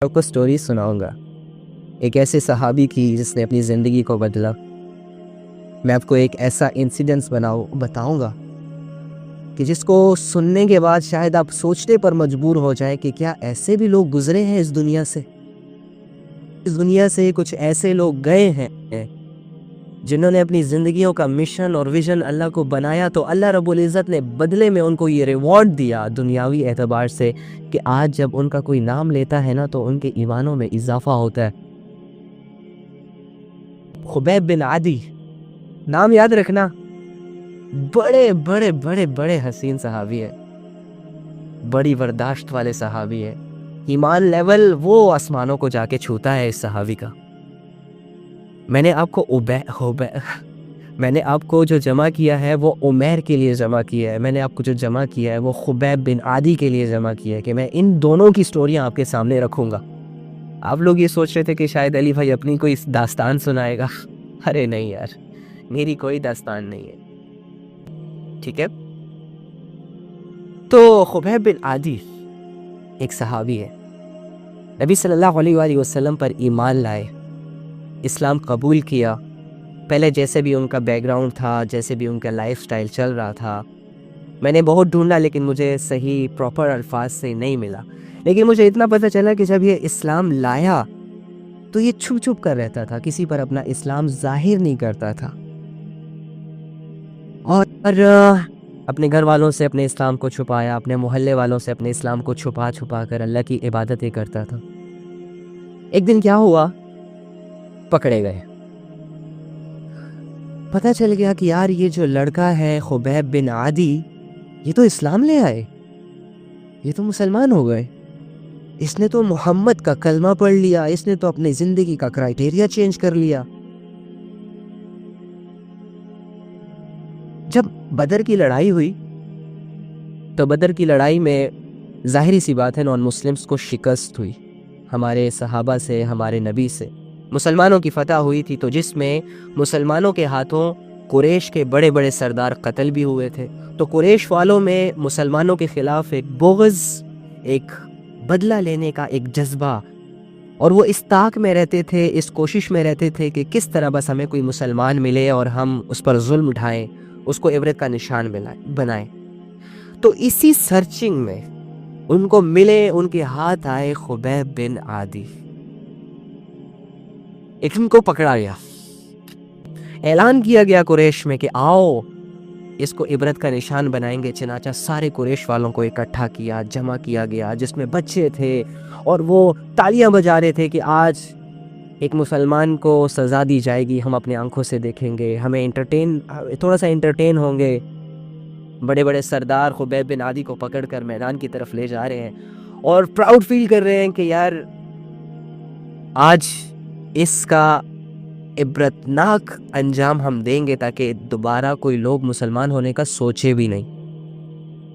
آپ کو سٹوری سناؤں گا ایک ایسے صحابی کی جس نے اپنی زندگی کو بدلا۔ میں آپ کو ایک ایسا انسیڈنس بتاؤں گا کہ جس کو سننے کے بعد شاید آپ سوچنے پر مجبور ہو جائیں کہ کیا ایسے بھی لوگ گزرے ہیں اس دنیا سے کچھ ایسے لوگ گئے ہیں جنہوں نے اپنی زندگیوں کا مشن اور ویژن اللہ کو بنایا، تو اللہ رب العزت نے بدلے میں ان کو یہ ریوارڈ دیا دنیاوی اعتبار سے کہ آج جب ان کا کوئی نام لیتا ہے نا تو ان کے ایمانوں میں اضافہ ہوتا ہے۔ خبیب بن عدی، نام یاد رکھنا، بڑے بڑے بڑے بڑے حسین صحابی ہے، بڑی برداشت والے صحابی ہے، ایمان لیول وہ آسمانوں کو جا کے چھوتا ہے اس صحابی کا۔ میں نے آپ کو جو جمع کیا ہے وہ عمیر کے لیے جمع کیا ہے، میں نے آپ کو جو جمع کیا ہے وہ خبیب بن عدی کے لیے جمع کیا ہے کہ میں ان دونوں کی سٹوریاں آپ کے سامنے رکھوں گا۔ آپ لوگ یہ سوچ رہے تھے کہ شاید علی بھائی اپنی کوئی داستان سنائے گا، ارے نہیں یار، میری کوئی داستان نہیں ہے، ٹھیک ہے؟ تو خبیب بن عدی ایک صحابی ہے، نبی صلی اللہ علیہ وآلہ وسلم پر ایمان لائے، اسلام قبول کیا۔ پہلے جیسے بھی ان کا بیک گراؤنڈ تھا، جیسے بھی ان کا لائف سٹائل چل رہا تھا، میں نے بہت ڈھونڈا لیکن مجھے صحیح پراپر الفاظ سے نہیں ملا، لیکن مجھے اتنا پتہ چلا کہ جب یہ اسلام لایا تو یہ چھپ چھپ کر رہتا تھا، کسی پر اپنا اسلام ظاہر نہیں کرتا تھا، اور اپنے گھر والوں سے اپنے اسلام کو چھپایا، اپنے محلے والوں سے اپنے اسلام کو چھپا چھپا کر اللہ کی عبادتیں کرتا تھا۔ ایک دن کیا ہوا، پکڑے گئے، پتہ چل گیا کہ یار یہ جو لڑکا ہے خبیب بن عدی، یہ تو اسلام لے آئے، یہ تو مسلمان ہو گئے، اس نے تو محمد کا کلمہ پڑھ لیا، اس نے تو اپنی زندگی کا کرائیٹیریا چینج کر لیا۔ جب بدر کی لڑائی ہوئی تو بدر کی لڑائی میں ظاہری سی بات ہے نان مسلمز کو شکست ہوئی، ہمارے صحابہ سے، ہمارے نبی سے مسلمانوں کی فتح ہوئی تھی، تو جس میں مسلمانوں کے ہاتھوں قریش کے بڑے بڑے سردار قتل بھی ہوئے تھے، تو قریش والوں میں مسلمانوں کے خلاف ایک بغض، ایک بدلہ لینے کا ایک جذبہ، اور وہ اس طاق میں رہتے تھے، اس کوشش میں رہتے تھے کہ کس طرح بس ہمیں کوئی مسلمان ملے اور ہم اس پر ظلم اٹھائیں، اس کو عبرت کا نشان بنائیں۔ تو اسی سرچنگ میں ان کو ملے، ان کے ہاتھ آئے خبیب بن عدی، ایک ان کو پکڑا گیا، اعلان کیا گیا قریش میں کہ آؤ اس کو عبرت کا نشان بنائیں گے۔ چنانچہ سارے قریش والوں کو اکٹھا کیا، جمع کیا گیا، جس میں بچے تھے، اور وہ تالیاں بجا رہے تھے کہ آج ایک مسلمان کو سزا دی جائے گی، ہم اپنے آنکھوں سے دیکھیں گے، ہمیں تھوڑا سا انٹرٹین ہوں گے۔ بڑے بڑے سردار خبیب بن عدی کو پکڑ کر میدان کی طرف لے جا رہے ہیں اور پراؤڈ فیل کر رہے ہیں کہ یار آج اس کا عبرتناک انجام ہم دیں گے تاکہ دوبارہ کوئی لوگ مسلمان ہونے کا سوچے بھی نہیں،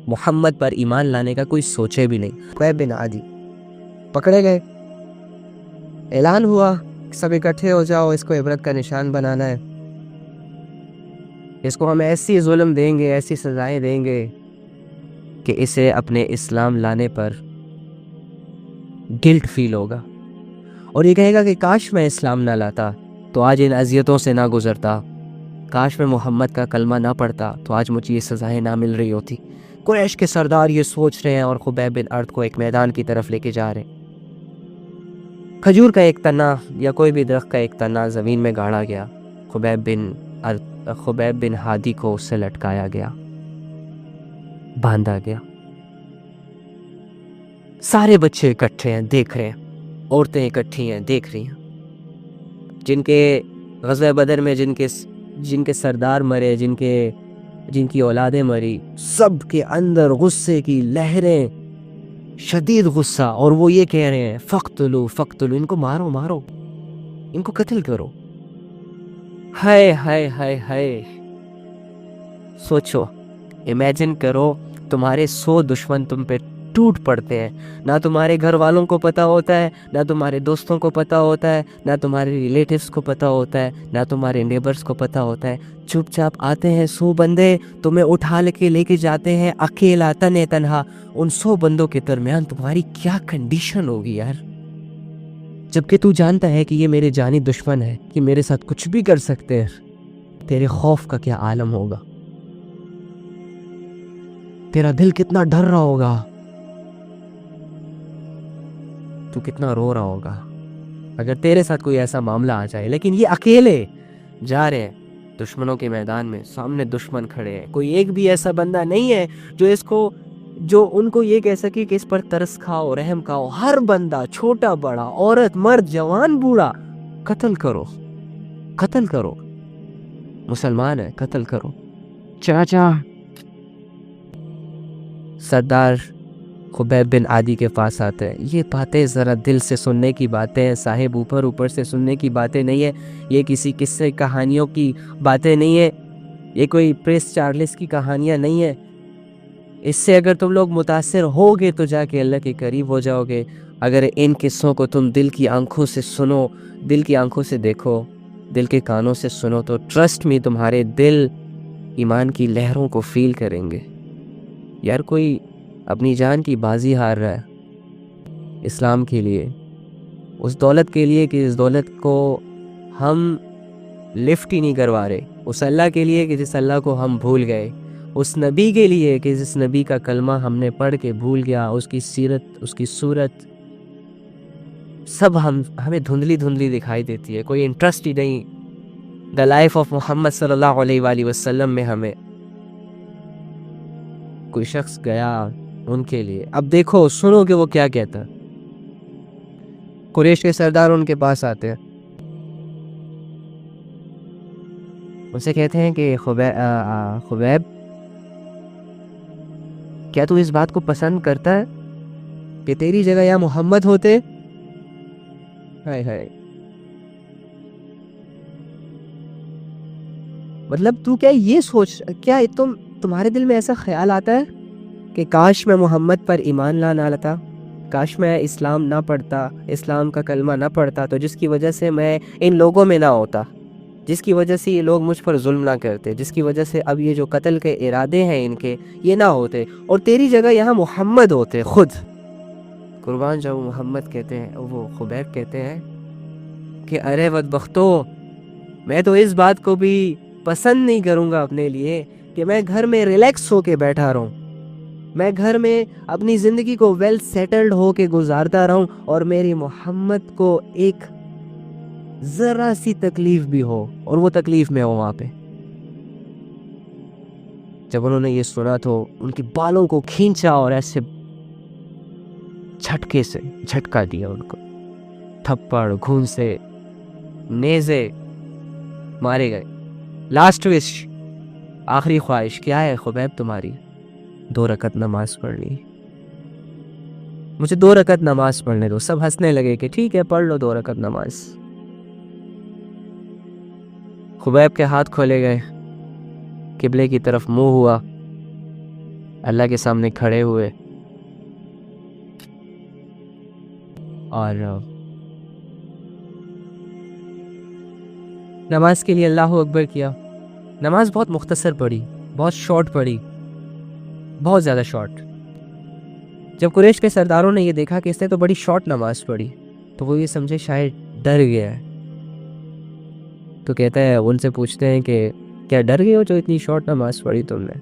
محمد پر ایمان لانے کا کوئی سوچے بھی نہیں۔ خبیب بن عدی پکڑے گئے، اعلان ہوا سب اکٹھے ہو جاؤ، اس کو عبرت کا نشان بنانا ہے، اس کو ہم ایسی ظلم دیں گے، ایسی سزائیں دیں گے کہ اسے اپنے اسلام لانے پر گلٹ فیل ہوگا، اور یہ کہے گا کہ کاش میں اسلام نہ لاتا تو آج ان اذیتوں سے نہ گزرتا، کاش میں محمد کا کلمہ نہ پڑھتا تو آج مجھے یہ سزائیں نہ مل رہی ہوتی۔ قریش کے سردار یہ سوچ رہے ہیں اور خبیب بن عدی کو ایک میدان کی طرف لے کے جا رہے ہیں۔ کھجور کا ایک تنا یا کوئی بھی درخت کا ایک تنا زمین میں گاڑا گیا، خبیب بن عدی کو اس سے لٹکایا گیا، باندھا گیا۔ سارے بچے اکٹھے ہیں، دیکھ رہے ہیں، عورتیں اکٹھی ہیں، دیکھ رہی ہیں، جن کے غزوہ بدر میں جن کے سردار مرے، جن کی اولادیں مری، سب کے اندر غصے کی لہریں، شدید غصہ، اور وہ یہ کہہ رہے ہیں فقتلو فقتلو، ان کو مارو مارو، ان کو قتل کرو۔ ہائے ہائے ہائے ہائے، سوچو، امیجن کرو، تمہارے 100 دشمن تم پہ ٹوٹ پڑتے ہیں، نہ تمہارے گھر والوں کو پتہ ہوتا ہے، نہ تمہارے دوستوں کو پتہ ہوتا ہے، نہ تمہارے ریلیٹیوز کو پتہ ہوتا ہے، نہ تمہارے نیبرز کو پتہ ہوتا ہے، چپ چاپ آتے ہیں 100 بندے، تمہیں اٹھا لے کے جاتے ہیں اکیلا تنہا۔ ان 100 بندوں کے درمیان تمہاری کیا کنڈیشن ہوگی یار؟ جبکہ تو جانتا ہے کہ یہ میرے جانی دشمن ہے، کہ میرے ساتھ کچھ بھی کر سکتے ہیں، تیرے خوف کا کیا عالم ہوگا، تیرا دل کتنا ڈر رہا ہوگا، تو کتنا رو رہا ہوگا اگر تیرے ساتھ کوئی ایسا معاملہ آ جائے۔ لیکن یہ اکیلے جا رہے ہیں دشمنوں کے میدان میں، سامنے دشمن کھڑے ہیں، کوئی ایک بھی ایسا بندہ نہیں ہے جو ان کو یہ کہہ سکے کہ اس پر ترس کھاؤ، رحم کھاؤ۔ ہر بندہ، چھوٹا بڑا، عورت مرد، جوان بوڑھا، قتل کرو، قتل کرو، مسلمان ہے قتل کرو۔ چاچا سردار خبیب بن عادی کے پاس آتے ہیں۔ یہ باتیں ذرا دل سے سننے کی باتیں ہیں صاحب، اوپر سے سننے کی باتیں نہیں ہے، یہ کسی قصے کہانیوں کی باتیں نہیں ہے، یہ کوئی پرنس چارلس کی کہانیاں نہیں ہے۔ اس سے اگر تم لوگ متاثر ہوگے تو جا کے اللہ کے قریب ہو جاؤ گے۔ اگر ان قصوں کو تم دل کی آنکھوں سے سنو، دل کی آنکھوں سے دیکھو، دل کے کانوں سے سنو، تو ٹرسٹ میں تمہارے دل ایمان کی لہروں کو فیل کریں گے۔ یار کوئی اپنی جان کی بازی ہار رہا ہے اسلام کے لیے، اس دولت کے لیے کہ اس دولت کو ہم لفٹ ہی نہیں کروا رہے، اس اللہ کے لیے کہ جس اللہ کو ہم بھول گئے، اس نبی کے لیے کہ جس نبی کا کلمہ ہم نے پڑھ کے بھول گیا، اس کی سیرت، اس کی صورت سب ہمیں دھندلی دھندلی دکھائی دیتی ہے، کوئی انٹرسٹ ہی نہیں دا لائف آف محمد صلی اللہ علیہ وآلہ وسلم میں۔ ہمیں کوئی شخص گیا ان کے لیے، اب دیکھو سنو کہ وہ کیا کہتا ہے۔ قریش کے سردار ان کے پاس آتے ہیں، ان سے کہتے ہیں کہ خبیب کیا تو اس بات کو پسند کرتا ہے کہ تیری جگہ یا محمد ہوتے؟ ہائے ہائے، مطلب تو کیا یہ سوچ، کیا تمہارے دل میں ایسا خیال آتا ہے کہ کاش میں محمد پر ایمان نہ لاتا، کاش میں اسلام نہ پڑھتا، اسلام کا کلمہ نہ پڑھتا، تو جس کی وجہ سے میں ان لوگوں میں نہ ہوتا، جس کی وجہ سے یہ لوگ مجھ پر ظلم نہ کرتے، جس کی وجہ سے اب یہ جو قتل کے ارادے ہیں ان کے یہ نہ ہوتے، اور تیری جگہ یہاں محمد ہوتے خود قربان جاؤ۔ محمد کہتے ہیں، وہ خبیب کہتے ہیں کہ ارے بدبختو، میں تو اس بات کو بھی پسند نہیں کروں گا اپنے لیے کہ میں گھر میں ریلیکس ہو کے بیٹھا رہوں، میں گھر میں اپنی زندگی کو ویل سیٹلڈ ہو کے گزارتا رہوں، اور میری محمد کو ایک ذرا سی تکلیف بھی ہو اور وہ تکلیف میں ہو وہاں پہ۔ جب انہوں نے یہ سنا تو ان کی بالوں کو کھینچا اور ایسے جھٹکے سے جھٹکا دیا ان کو، تھپڑ، گھونسے، نیزے مارے گئے۔ لاسٹ وش، آخری خواہش کیا ہے خبیب تمہاری؟ 2 رکعت نماز پڑھنی، مجھے 2 رکعت نماز پڑھنے دو۔ سب ہنسنے لگے کہ ٹھیک ہے پڑھ لو 2 رکعت نماز۔ خبیب کے ہاتھ کھولے گئے، قبلے کی طرف منہ ہوا، اللہ کے سامنے کھڑے ہوئے اور نماز کے لیے اللہ اکبر کیا۔ نماز بہت مختصر پڑھی، بہت شارٹ پڑھی، بہت زیادہ شارٹ۔ جب قریش کے سرداروں نے یہ دیکھا کہ اس نے تو بڑی شارٹ نماز پڑھی تو وہ یہ سمجھے شاید ڈر گیا ہے، تو کہتا ہے، ان سے پوچھتے ہیں کہ کیا ڈر گئے ہو جو اتنی شارٹ نماز پڑھی تم نے؟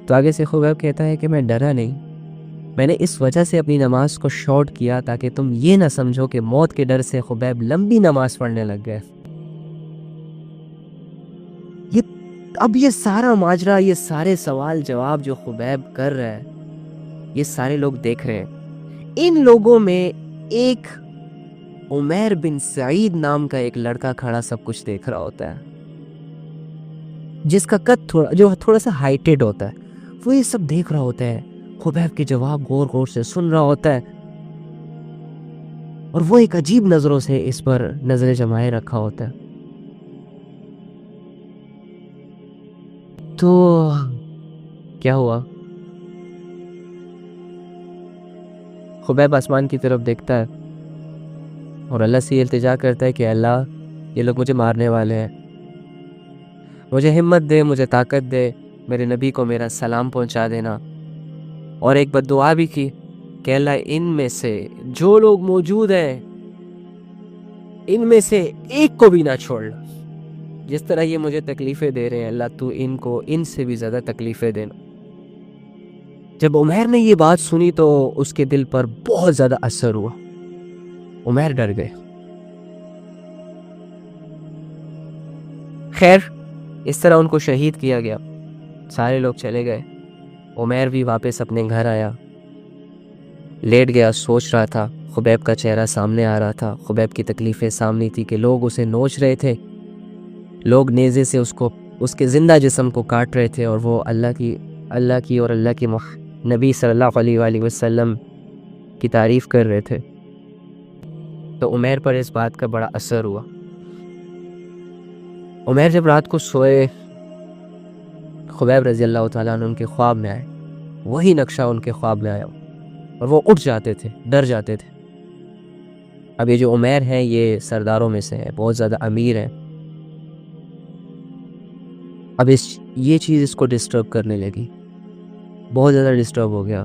تو آگے سے خبیب کہتا ہے کہ میں ڈرا نہیں، میں نے اس وجہ سے اپنی نماز کو شارٹ کیا تاکہ تم یہ نہ سمجھو کہ موت کے ڈر سے خبیب لمبی نماز پڑھنے لگ گئے۔ اب یہ سارا ماجرا، یہ سارے سوال جواب جو خبیب کر رہا ہے، یہ سارے لوگ دیکھ رہے ہیں۔ ان لوگوں میں ایک عمیر بن سعید نام کا ایک لڑکا کھڑا سب کچھ دیکھ رہا ہوتا ہے، جس کا قد تھوڑا سا ہائٹڈ ہوتا ہے، وہ یہ سب دیکھ رہا ہوتا ہے، خبیب کے جواب غور غور سے سن رہا ہوتا ہے، اور وہ ایک عجیب نظروں سے اس پر نظر جمائے رکھا ہوتا ہے۔ تو کیا ہوا؟ خبیب آسمان کی طرف دیکھتا ہے اور اللہ سے یہ التجا کرتا ہے کہ اللہ، یہ لوگ مجھے مارنے والے ہیں، مجھے ہمت دے، مجھے طاقت دے، میرے نبی کو میرا سلام پہنچا دینا۔ اور ایک بد دعا بھی کی کہ اللہ، ان میں سے جو لوگ موجود ہیں ان میں سے ایک کو بھی نہ چھوڑنا. جس طرح یہ مجھے تکلیفیں دے رہے ہیں اللہ تو ان کو ان سے بھی زیادہ تکلیفیں دینا. جب عمیر نے یہ بات سنی تو اس کے دل پر بہت زیادہ اثر ہوا. عمیر ڈر گئے. خیر اس طرح ان کو شہید کیا گیا. سارے لوگ چلے گئے. عمیر بھی واپس اپنے گھر آیا, لیٹ گیا, سوچ رہا تھا. خبیب کا چہرہ سامنے آ رہا تھا. خبیب کی تکلیفیں سامنے تھی کہ لوگ اسے نوچ رہے تھے, لوگ نیزے سے اس کے زندہ جسم کو کاٹ رہے تھے, اور وہ اللہ کی اور اللہ کے نبی صلی اللہ علیہ وآلہ وسلم کی تعریف کر رہے تھے. تو عمیر پر اس بات کا بڑا اثر ہوا. عمیر جب رات کو سوئے, خبیب رضی اللہ تعالیٰ عنہ ان کے خواب میں آئے. وہی نقشہ ان کے خواب میں آیا اور وہ اٹھ جاتے تھے, ڈر جاتے تھے. اب یہ جو عمیر ہیں یہ سرداروں میں سے ہیں, بہت زیادہ امیر ہیں. اب یہ چیز اس کو ڈسٹرب کرنے لگی, بہت زیادہ ڈسٹرب ہو گیا.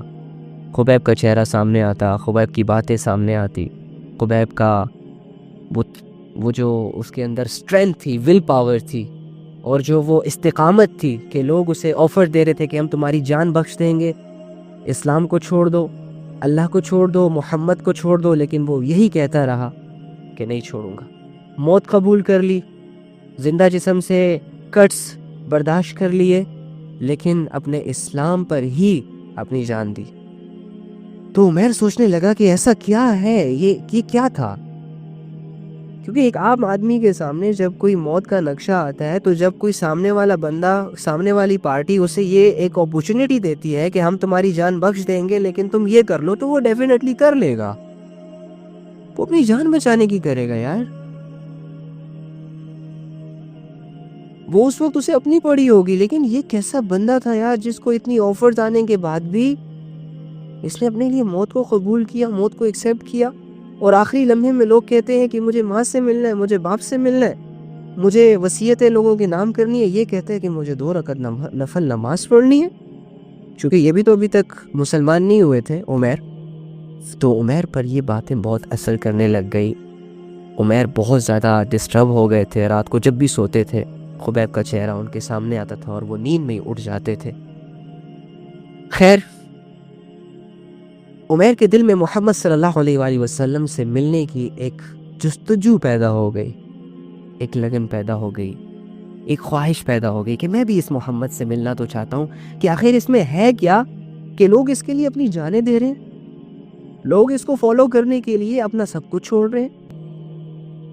خبیب کا چہرہ سامنے آتا, خبیب کی باتیں سامنے آتی, خبیب کا وہ جو اس کے اندر اسٹرینتھ تھی, ول پاور تھی, اور جو وہ استقامت تھی کہ لوگ اسے آفر دے رہے تھے کہ ہم تمہاری جان بخش دیں گے, اسلام کو چھوڑ دو, اللہ کو چھوڑ دو, محمد کو چھوڑ دو, لیکن وہ یہی کہتا رہا کہ نہیں چھوڑوں گا. موت قبول کر لی, زندہ جسم سے کٹس برداشت کر لیے, لیکن اپنے اسلام پر ہی اپنی جان دی. تو عمیر سوچنے لگا کہ ایسا کیا ہے, یہ کیا تھا. کیونکہ ایک عام آدمی کے سامنے جب کوئی موت کا نقشہ آتا ہے, تو جب کوئی سامنے والا بندہ, سامنے والی پارٹی اسے یہ ایک اپورچونٹی دیتی ہے کہ ہم تمہاری جان بخش دیں گے لیکن تم یہ کر لو, تو وہ ڈیفینیٹلی کر لے گا. وہ اپنی جان بچانے کی کرے گا یار. وہ اس وقت اسے اپنی پڑی ہوگی, لیکن یہ کیسا بندہ تھا یار جس کو اتنی آفرز آنے کے بعد بھی اس نے اپنے لیے موت کو قبول کیا, موت کو ایکسیپٹ کیا. اور آخری لمحے میں لوگ کہتے ہیں کہ مجھے ماں سے ملنا ہے, مجھے باپ سے ملنا ہے, مجھے وصیتیں لوگوں کے نام کرنی ہے, یہ کہتے ہیں کہ مجھے 2 رکعت نفل نماز پڑھنی ہے. چونکہ یہ بھی تو ابھی تک مسلمان نہیں ہوئے تھے عمیر. تو عمیر پر یہ باتیں بہت اثر کرنے لگ گئی. عمیر بہت زیادہ ڈسٹرب ہو گئے تھے. رات کو جب بھی سوتے تھے خبیب کا چہرہ ان کے سامنے آتا تھا اور وہ نیند میں ہی اٹھ جاتے تھے. خیر عمیر کے دل میں محمد صلی اللہ علیہ وآلہ وسلم سے ملنے کی ایک جستجو پیدا ہو گئی, ایک لگن پیدا ہو گئی, ایک خواہش پیدا ہو گئی کہ میں بھی اس محمد سے ملنا تو چاہتا ہوں کہ آخر اس میں ہے کیا کہ لوگ اس کے لیے اپنی جانیں دے رہے ہیں, لوگ اس کو فالو کرنے کے لیے اپنا سب کچھ چھوڑ رہے ہیں.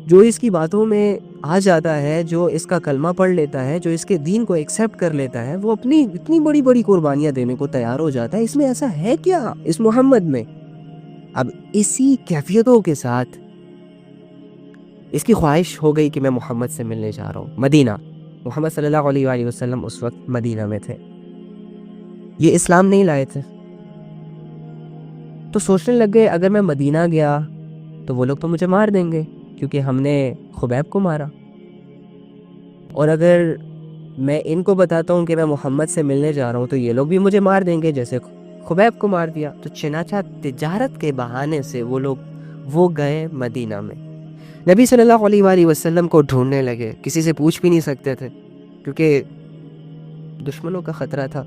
جو اس کی باتوں میں آ جاتا ہے, جو اس کا کلمہ پڑھ لیتا ہے, جو اس کے دین کو ایکسیپٹ کر لیتا ہے, وہ اپنی اتنی بڑی بڑی قربانیاں دینے کو تیار ہو جاتا ہے. اس میں ایسا ہے کیا اس محمد میں؟ اب اسی کیفیتوں کے ساتھ اس کی خواہش ہو گئی کہ میں محمد سے ملنے جا رہا ہوں. مدینہ, محمد صلی اللہ علیہ وآلہ وسلم اس وقت مدینہ میں تھے, یہ اسلام نہیں لائے تھے. تو سوچنے لگ گئے اگر میں مدینہ گیا تو وہ لوگ تو مجھے مار دیں گے کیونکہ ہم نے خبیب کو مارا, اور اگر میں ان کو بتاتا ہوں کہ میں محمد سے ملنے جا رہا ہوں تو یہ لوگ بھی مجھے مار دیں گے جیسے خبیب کو مار دیا. تو چنانچہ تجارت کے بہانے سے وہ گئے مدینہ میں. نبی صلی اللہ علیہ وآلہ وسلم کو ڈھونڈنے لگے, کسی سے پوچھ بھی نہیں سکتے تھے کیونکہ دشمنوں کا خطرہ تھا.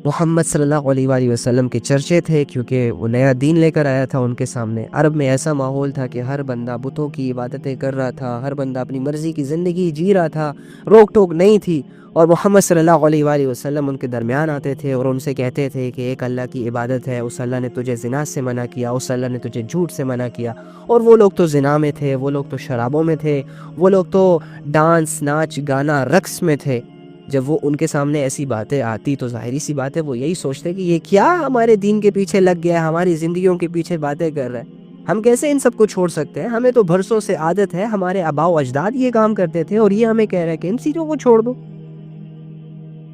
محمد صلی اللہ علیہ وآلہ وسلم کے چرچے تھے کیونکہ وہ نیا دین لے کر آیا تھا ان کے سامنے. عرب میں ایسا ماحول تھا کہ ہر بندہ بتوں کی عبادتیں کر رہا تھا, ہر بندہ اپنی مرضی کی زندگی جی رہا تھا, روک ٹوک نہیں تھی. اور محمد صلی اللہ علیہ وآلہ وسلم ان کے درمیان آتے تھے اور ان سے کہتے تھے کہ ایک اللہ کی عبادت ہے, اس اللہ نے تجھے زنا سے منع کیا, اس اللہ نے تجھے جھوٹ سے منع کیا. اور وہ لوگ تو زنا میں تھے, وہ لوگ تو شرابوں میں تھے, وہ لوگ تو ڈانس, ناچ, گانا, رقص میں تھے. جب وہ ان کے سامنے ایسی باتیں آتی تو ظاہری سی بات ہے وہ یہی سوچتے کہ یہ کیا ہمارے دین کے پیچھے لگ گیا ہے, ہماری زندگیوں کے پیچھے باتیں کر رہا ہے, ہم کیسے ان سب کو چھوڑ سکتے ہیں, ہمیں تو برسوں سے عادت ہے, ہمارے آباء و اجداد یہ کام کرتے تھے اور یہ ہمیں کہہ رہا ہے کہ ان چیزوں کو چھوڑ دو.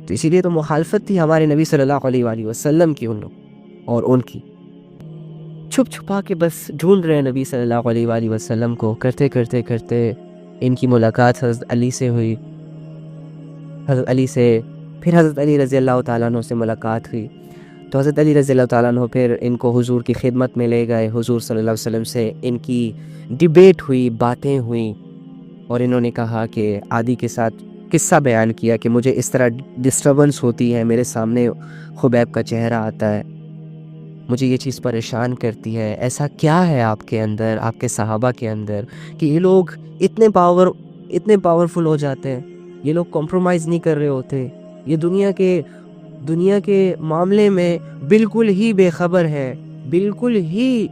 تو اسی لیے تو مخالفت تھی ہمارے نبی صلی اللہ علیہ وآلہ وسلم کی ان لوگ اور ان کی. چھپ چھپا کے بس ڈھونڈ رہے نبی صلی اللہ علیہ وآلہ وسلم کو. کرتے کرتے کرتے ان کی ملاقات حضرت علی سے ہوئی, حضرت علی سے پھر حضرت علی رضی اللہ تعالیٰ عنہ سے ملاقات ہوئی. تو حضرت علی رضی اللہ تعالیٰ عنہ پھر ان کو حضور کی خدمت میں لے گئے، حضور صلی اللہ علیہ وسلم سے ان کی ڈیبیٹ ہوئی، باتیں ہوئیں، اور انہوں نے کہا کہ عادی کے ساتھ قصہ بیان کیا کہ مجھے اس طرح ڈسٹربنس ہوتی ہے، میرے سامنے خبیب کا چہرہ آتا ہے، مجھے یہ چیز پریشان کرتی ہے، ایسا کیا ہے آپ کے اندر، آپ کے صحابہ کے اندر کہ یہ لوگ اتنے پاورفل ہو جاتے ہیں، یہ لوگ کمپرومائز نہیں کر رہے ہوتے، یہ دنیا کے معاملے میں بالکل ہی بے خبر ہے، بالکل ہی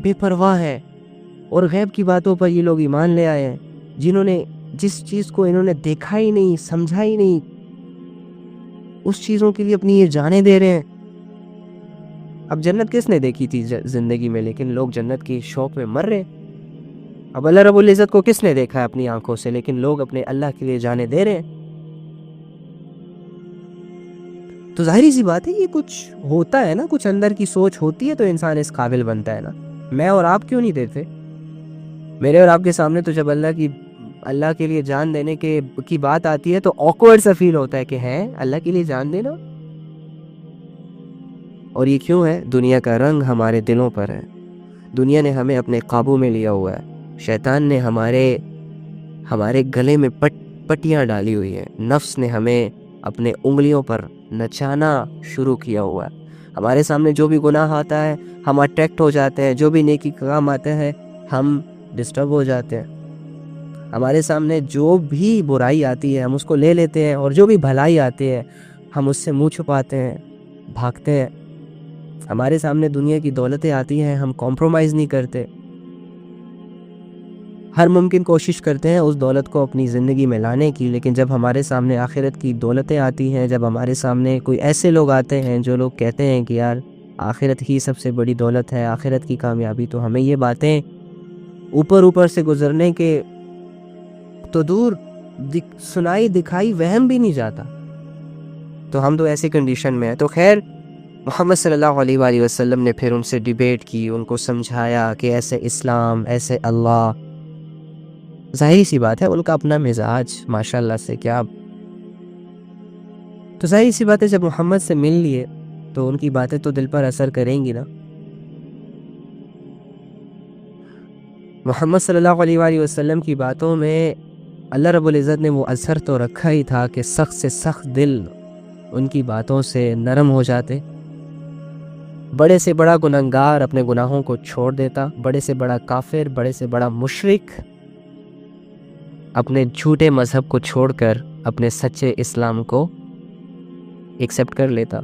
بے پرواہ ہے، اور غیب کی باتوں پر یہ لوگ ایمان لے آئے ہیں، جس چیز کو انہوں نے دیکھا ہی نہیں، سمجھا ہی نہیں، اس چیزوں کے لیے اپنی یہ جانیں دے رہے ہیں۔ اب جنت کس نے دیکھی تھی زندگی میں، لیکن لوگ جنت کی شوق میں مر رہے ہیں۔ اب اللہ رب العزت کو کس نے دیکھا ہے اپنی آنکھوں سے، لیکن لوگ اپنے اللہ کے لیے جانے دے رہے ہیں۔ تو ظاہری سی بات ہے یہ کچھ ہوتا ہے نا، کچھ اندر کی سوچ ہوتی ہے تو انسان اس قابل بنتا ہے نا۔ میں اور آپ کیوں نہیں دیتے؟ میرے اور آپ کے سامنے تو جب اللہ کے لیے جان دینے کی بات آتی ہے تو آکورڈ سا فیل ہوتا ہے کہ اللہ کے لیے جان دینا۔ اور یہ کیوں ہے؟ دنیا کا رنگ ہمارے دلوں پر ہے، دنیا نے ہمیں اپنے قابو میں لیا ہوا ہے، شیطان نے ہمارے گلے میں پٹیاں ڈالی ہوئی ہیں، نفس نے ہمیں اپنے انگلیوں پر نچانا شروع کیا ہوا ہے۔ ہمارے سامنے جو بھی گناہ آتا ہے ہم اٹریکٹ ہو جاتے ہیں، جو بھی نیکی کا کام آتا ہے ہم ڈسٹرب ہو جاتے ہیں، ہمارے سامنے جو بھی برائی آتی ہے ہم اس کو لے لیتے ہیں، اور جو بھی بھلائی آتی ہے ہم اس سے منہ چھپاتے ہیں، بھاگتے ہیں۔ ہمارے سامنے دنیا کی دولتیں آتی ہیں ہم کمپرومائز نہیں کرتے، ہر ممکن کوشش کرتے ہیں اس دولت کو اپنی زندگی میں لانے کی، لیکن جب ہمارے سامنے آخرت کی دولتیں آتی ہیں، جب ہمارے سامنے کوئی ایسے لوگ آتے ہیں جو لوگ کہتے ہیں کہ یار آخرت ہی سب سے بڑی دولت ہے، آخرت کی کامیابی، تو ہمیں یہ باتیں اوپر سے گزرنے کے تو دور سنائی دکھائی وہم بھی نہیں جاتا، تو ہم تو ایسی کنڈیشن میں ہیں۔ تو خیر محمد صلی اللہ علیہ وآلہ وسلم نے پھر ان سے ڈیبیٹ کی، ان کو سمجھایا کہ ایسے اسلام، ایسے اللہ۔ ظاہری سی بات ہے ان کا اپنا مزاج ماشاءاللہ سے کیا، تو ظاہری سی بات ہے جب محمد سے مل لیے تو ان کی باتیں تو دل پر اثر کریں گی نا۔ محمد صلی اللہ علیہ وآلہ وسلم کی باتوں میں اللہ رب العزت نے وہ اثر تو رکھا ہی تھا کہ سخت سے سخت دل ان کی باتوں سے نرم ہو جاتے، بڑے سے بڑا گنہگار اپنے گناہوں کو چھوڑ دیتا، بڑے سے بڑا کافر، بڑے سے بڑا مشرک اپنے جھوٹے مذہب کو چھوڑ کر اپنے سچے اسلام کو ایکسیپٹ کر لیتا۔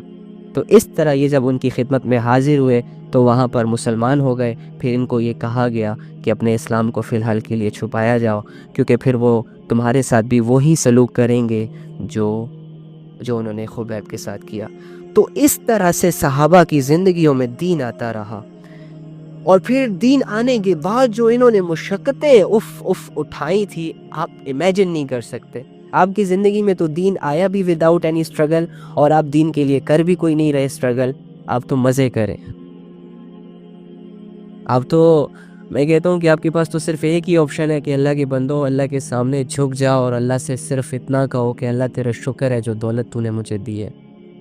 تو اس طرح یہ جب ان کی خدمت میں حاضر ہوئے تو وہاں پر مسلمان ہو گئے، پھر ان کو یہ کہا گیا کہ اپنے اسلام کو فی الحال کے لیے چھپایا جاؤ، کیونکہ پھر وہ تمہارے ساتھ بھی وہی سلوک کریں گے جو انہوں نے خبیب کے ساتھ کیا۔ تو اس طرح سے صحابہ کی زندگیوں میں دین آتا رہا، اور پھر دین آنے کے بعد جو انہوں نے مشقتیں اٹھائی تھی آپ امیجن نہیں کر سکتے۔ آپ کی زندگی میں تو دین آیا بھی وداؤٹ اینی اسٹرگل، اور آپ دین کے لیے کر بھی کوئی نہیں رہے اسٹرگل، آپ تو مزے کریں۔ اب تو میں کہتا ہوں کہ آپ کے پاس تو صرف ایک ہی آپشن ہے کہ اللہ کے بندو اللہ کے سامنے جھک جاؤ اور اللہ سے صرف اتنا کہو کہ اللہ تیرا شکر ہے جو دولت تو نے مجھے دی ہے،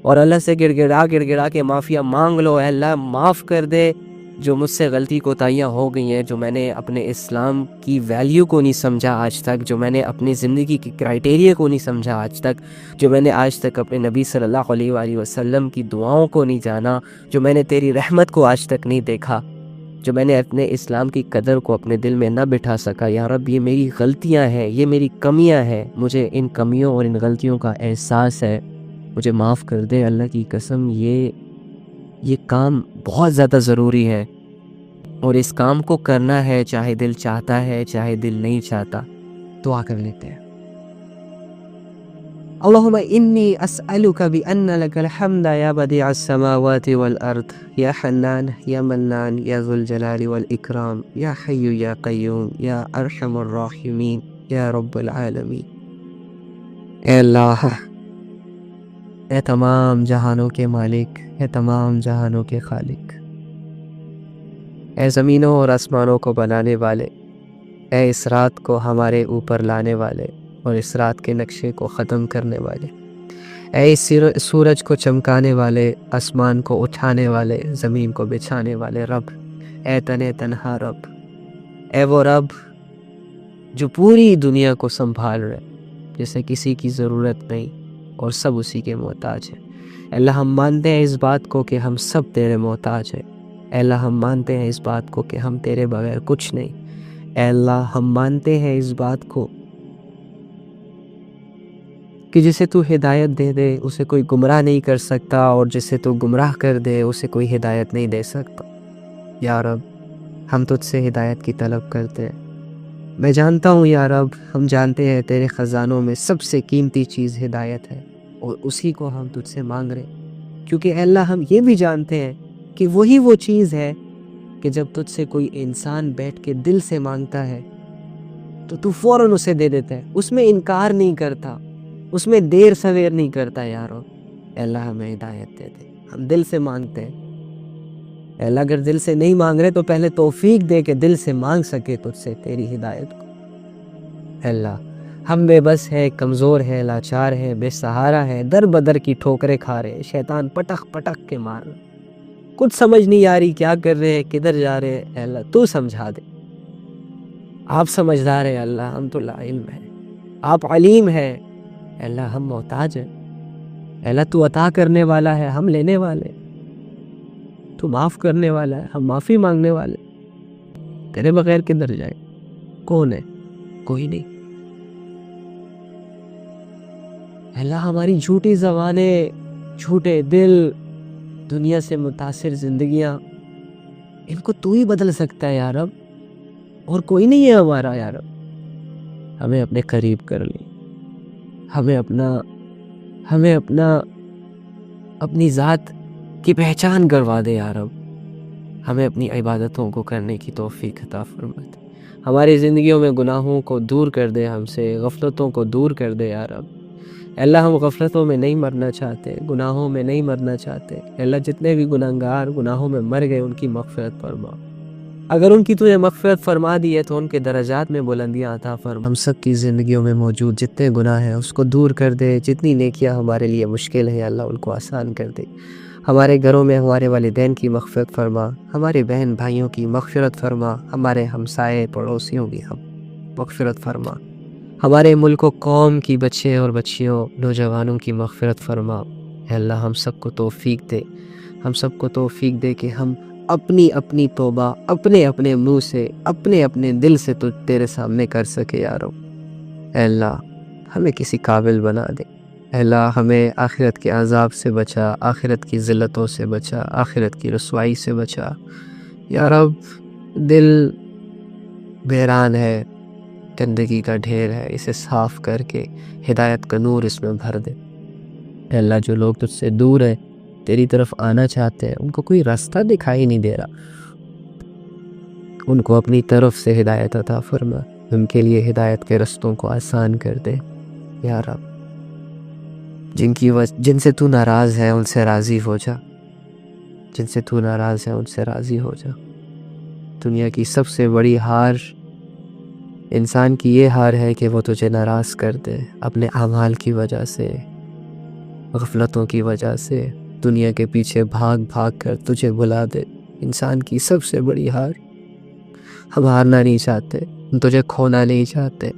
اور اللہ سے گڑ گڑا کے معافیا مانگ لو، اے اللہ معاف کر دے جو مجھ سے غلطی کوتاہیاں ہو گئی ہیں، جو میں نے اپنے اسلام کی ویلیو کو نہیں سمجھا آج تک، جو میں نے اپنی زندگی کی کرائٹیریا کو نہیں سمجھا آج تک، جو میں نے آج تک اپنے نبی صلی اللہ علیہ وآلہ وسلم کی دعاؤں کو نہیں جانا، جو میں نے تیری رحمت کو آج تک نہیں دیکھا، جو میں نے اپنے اسلام کی قدر کو اپنے دل میں نہ بٹھا سکا۔ یا رب یہ میری غلطیاں ہیں، یہ میری کمیاں ہیں، مجھے ان کمیوں اور ان غلطیوں کا احساس ہے، مجھے معاف کر دے اللہ کی قسم۔ یہ کام بہت زیادہ ضروری ہے، اور اس کام کو کرنا ہے چاہے دل چاہتا ہے چاہے دل نہیں چاہتا۔ دعا کر لیتے ہیں۔ اللہم انی اسألک بأن لک الحمد یا بدیع السماوات والارض یا حنان یا منان یا ذو الجلال والاکرام یا حی یا قیوم یا ارحم الراحمین یا رب العالمین۔ اے اللہ، اے تمام جہانوں کے مالک، اے تمام جہانوں کے خالق، اے زمینوں اور آسمانوں کو بنانے والے، اے اس رات کو ہمارے اوپر لانے والے اور اس رات کے نقشے کو ختم کرنے والے، اے سورج کو چمکانے والے، آسمان کو اٹھانے والے، زمین کو بچھانے والے رب، اے تنے تنہا رب، اے وہ رب جو پوری دنیا کو سنبھال رہے، جسے کسی کی ضرورت نہیں اور سب اسی کے محتاج ہیں۔ اے اللہ ہم مانتے ہیں اس بات کو کہ ہم سب تیرے محتاج ہیں۔ اے اللہ ہم مانتے ہیں اس بات کو کہ ہم تیرے بغیر کچھ نہیں۔ اے اللہ ہم مانتے ہیں اس بات کو کہ جسے تو ہدایت دے دے اسے کوئی گمراہ نہیں کر سکتا، اور جسے تو گمراہ کر دے اسے کوئی ہدایت نہیں دے سکتا۔ یا رب ہم تجھ سے ہدایت کی طلب کرتے ہیں۔ میں جانتا ہوں یا رب، ہم جانتے ہیں تیرے خزانوں میں سب سے قیمتی چیز ہدایت ہے، اور اسی کو ہم تجھ سے مانگ رہے ہیں، کیونکہ اے اللہ ہم یہ بھی جانتے ہیں کہ وہی وہ چیز ہے کہ جب تجھ سے کوئی انسان بیٹھ کے دل سے مانگتا ہے تو فوراً اسے دے دیتا ہے، اس میں انکار نہیں کرتا، اس میں دیر سویر نہیں کرتا۔ یا رب اے اللہ ہمیں ہدایت دے دے، ہم دل سے مانگتے ہیں۔ اے اللہ اگر دل سے نہیں مانگ رہے تو پہلے توفیق دے کہ دل سے مانگ سکے تجھ سے تیری ہدایت کو۔ اے اللہ ہم بے بس ہے، کمزور ہے، لاچار ہے، بے سہارا ہے، در بدر کی ٹھوکریں کھا رہے، شیطان پٹک پٹک کے مار رہے، کچھ سمجھ نہیں آ رہی کیا کر رہے ہیں، کدھر جا رہے ہیں۔ اے اللہ تو سمجھا دے، آپ سمجھدار ہے اللہ، ہم تو لا علم ہے، آپ علیم ہے۔ اے اللہ ہم محتاج ہیں، اے اللہ تو عطا کرنے والا ہے، ہم لینے والے، تو معاف کرنے والا ہے، ہم معافی مانگنے والے، تیرے بغیر کدھر جائے؟ کون ہے؟ کوئی نہیں۔ اے اللہ ہماری جھوٹی زبانیں، جھوٹے دل، دنیا سے متاثر زندگیاں، ان کو تو ہی بدل سکتا ہے یا رب، اور کوئی نہیں ہے ہمارا۔ یا رب ہمیں اپنے قریب کر لی، ہمیں اپنی ذات کی پہچان کروا دے یا رب، ہمیں اپنی عبادتوں کو کرنے کی توفیق عطا فرما دے، ہماری زندگیوں میں گناہوں کو دور کر دے، ہم سے غفلتوں کو دور کر دے یا رب۔ اے اللہ ہم غفلتوں میں نہیں مرنا چاہتے، گناہوں میں نہیں مرنا چاہتے۔ اے اللہ جتنے بھی گناہگار گناہوں میں مر گئے ان کی مغفرت فرما، اگر ان کی تجھے مغفرت فرما دی ہے تو ان کے درجات میں بلندیاں عطا فرما۔ ہم سب کی زندگیوں میں موجود جتنے گناہ ہیں اس کو دور کر دے، جتنی نیکیاں ہمارے لیے مشکل ہیں اللہ ان کو آسان کر دے۔ ہمارے گھروں میں ہمارے والدین کی مغفرت فرما، ہمارے بہن بھائیوں کی مغفرت فرما، ہمارے ہمسائے پڑوسیوں کی مغفرت فرما، ہمارے ملک و قوم کی بچے اور بچیوں نوجوانوں کی مغفرت فرما۔ اے اللہ ہم سب کو توفیق دے، ہم سب کو توفیق دے کہ ہم اپنی توبہ اپنے منہ سے، اپنے دل سے تو تیرے سامنے کر سکے یا رب۔ اے اللہ ہمیں کسی قابل بنا دے، اے اللہ ہمیں آخرت کے عذاب سے بچا، آخرت کی ذلتوں سے بچا، آخرت کی رسوائی سے بچا یا رب۔ دل بحران ہے، گندگی کا ڈھیر ہے، اسے صاف کر کے ہدایت کا نور اس میں بھر دے۔ اے اللہ جو لوگ تجھ سے دور ہیں، تیری طرف آنا چاہتے ہیں، ان کو کوئی راستہ دکھائی نہیں دے رہا، ان کو اپنی طرف سے ہدایت عطا فرما، ان کے لیے ہدایت کے رستوں کو آسان کر دے یا رب۔ جن سے تو ناراض ہے ان سے راضی ہو جا، جن سے تو ناراض ہے ان سے راضی ہو جا۔ دنیا کی سب سے بڑی ہار انسان کی یہ ہار ہے کہ وہ تجھے ناراض کر دے، اپنے اعمال کی وجہ سے، غفلتوں کی وجہ سے، دنیا کے پیچھے بھاگ کر تجھے بلا دے۔ انسان کی سب سے بڑی ہار، ہم ہارنا نہیں چاہتے، ہم تجھے کھونا نہیں چاہتے۔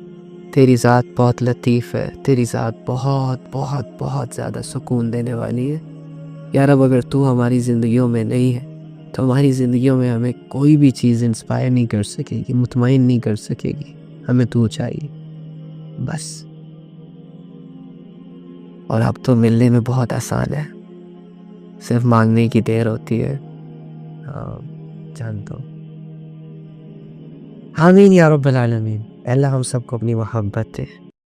تیری ذات بہت لطیف ہے، تیری ذات بہت بہت بہت زیادہ سکون دینے والی ہے یا رب۔ اگر تو ہماری زندگیوں میں نہیں ہے تو ہماری زندگیوں میں ہمیں کوئی بھی چیز انسپائر نہیں کر سکے گی، مطمئن نہیں کر سکے گی، ہمیں تو چاہیے بس۔ اور اب تو ملنے میں بہت آسان ہے، صرف مانگنے کی دیر ہوتی ہے۔ جانتا ہوں۔ آمین یا رب العالمین۔ اللہ ہم سب کو اپنی محبت دے۔